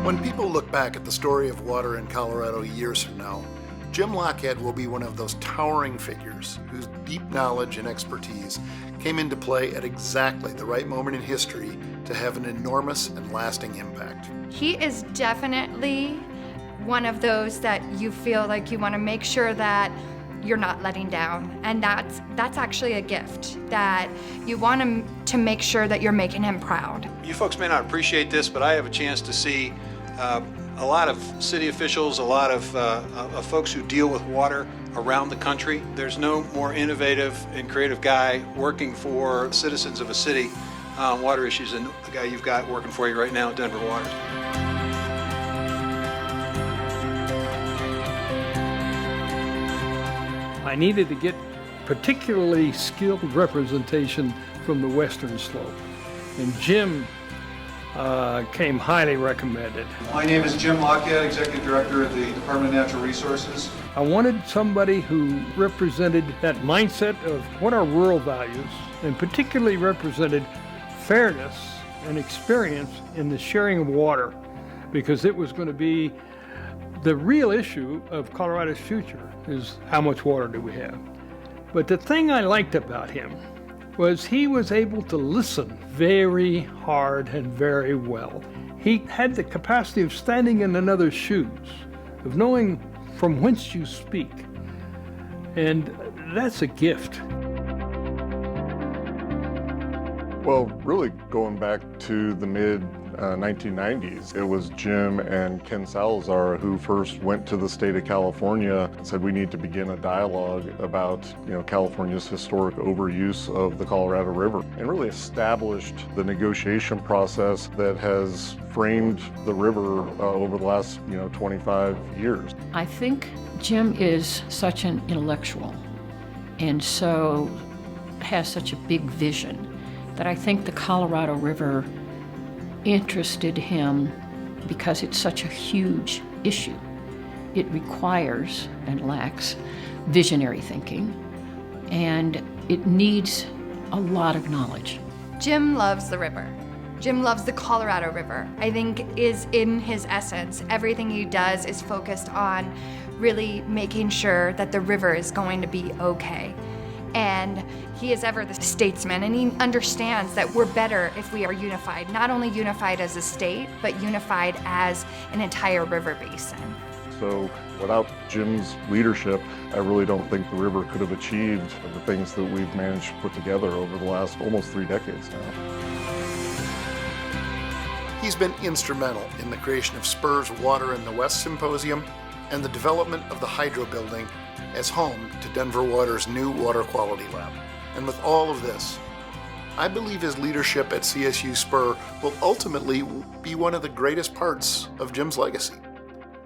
When people look back at the story of water in Colorado years from now, Jim Lochhead will be one of those towering figures whose deep knowledge and expertise came into play at exactly the right moment in history to have an enormous and lasting impact. He is definitely one of those that you feel like you want to make sure that you're not letting down. And that's actually a gift, that you want to make sure that you're making him proud. You folks may not appreciate this, but I have a chance to see a lot of city officials, a lot of folks who deal with water around the country. There's no more innovative and creative guy working for citizens of a city on water issues than the guy you've got working for you right now at Denver Water. I needed to get particularly skilled representation from the western slope, and Jim came highly recommended. My name is Jim Lochhead, Executive Director of the Department of Natural Resources. I wanted somebody who represented that mindset of what are rural values, and particularly represented fairness and experience in the sharing of water, because it was going to be the real issue of Colorado's future, is how much water do we have. But the thing I liked about him was he was able to listen very hard and very well. He had the capacity of standing in another's shoes, of knowing from whence you speak. And that's a gift. Well, really going back to the mid 1990s, it was Jim and Ken Salazar who first went to the state of California and said we need to begin a dialogue about California's historic overuse of the Colorado River, and really established the negotiation process that has framed the river over the last 25 years. I think Jim is such an intellectual and so has such a big vision that I think the Colorado River interested him because it's such a huge issue. It requires and lacks visionary thinking, and it needs a lot of knowledge. Jim loves the river. Jim loves the Colorado River. I think is in his essence. Everything he does is focused on really making sure that the river is going to be okay. And he is ever the statesman, and he understands that we're better if we are unified, not only unified as a state, but unified as an entire river basin. So without Jim's leadership, I really don't think the river could have achieved the things that we've managed to put together over the last almost 3 decades now. He's been instrumental in the creation of Spur's Water in the West Symposium and the development of the Hydro Building as home to Denver Water's new water quality lab. And with all of this, I believe his leadership at CSU Spur will ultimately be one of the greatest parts of Jim's legacy.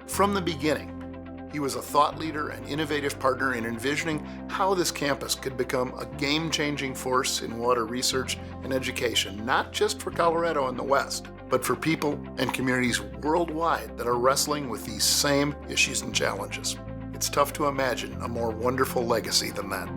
From the beginning, he was a thought leader and innovative partner in envisioning how this campus could become a game-changing force in water research and education, not just for Colorado and the West, but for people and communities worldwide that are wrestling with these same issues and challenges. It's tough to imagine a more wonderful legacy than that.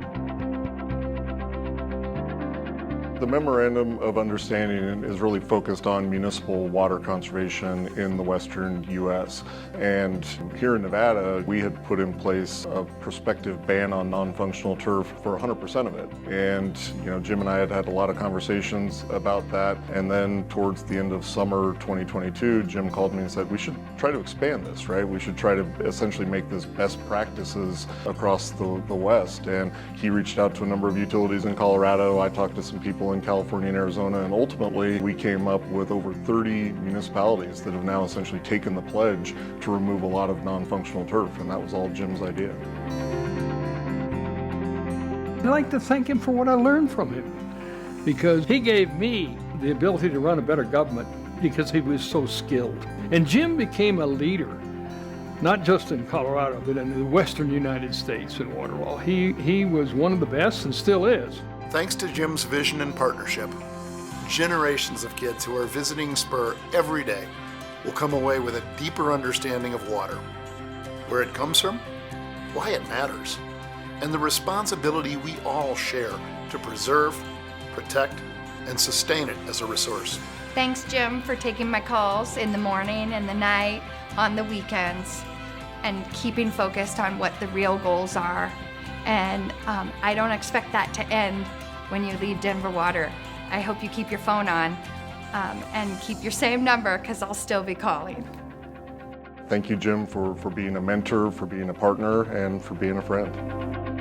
The Memorandum of Understanding is really focused on municipal water conservation in the western U.S. And here in Nevada, we had put in place a prospective ban on non-functional turf for 100% of it. And Jim and I had a lot of conversations about that. And then towards the end of summer 2022, Jim called me and said, we should try to expand this, right? We should try to essentially make this best practices across the West. And he reached out to a number of utilities in Colorado. I talked to some people in California and Arizona, and ultimately we came up with over 30 municipalities that have now essentially taken the pledge to remove a lot of non-functional turf, and that was all Jim's idea. I'd like to thank him for what I learned from him, because he gave me the ability to run a better government because he was so skilled. And Jim became a leader, not just in Colorado, but in the western United States in water law. He was one of the best and still is. Thanks to Jim's vision and partnership, generations of kids who are visiting Spur every day will come away with a deeper understanding of water, where it comes from, why it matters, and the responsibility we all share to preserve, protect, and sustain it as a resource. Thanks, Jim, for taking my calls in the morning and the night, on the weekends, and keeping focused on what the real goals are. And I don't expect that to end when you leave Denver Water. I hope you keep your phone on and keep your same number, because I'll still be calling. Thank you, Jim, for being a mentor, for being a partner, and for being a friend.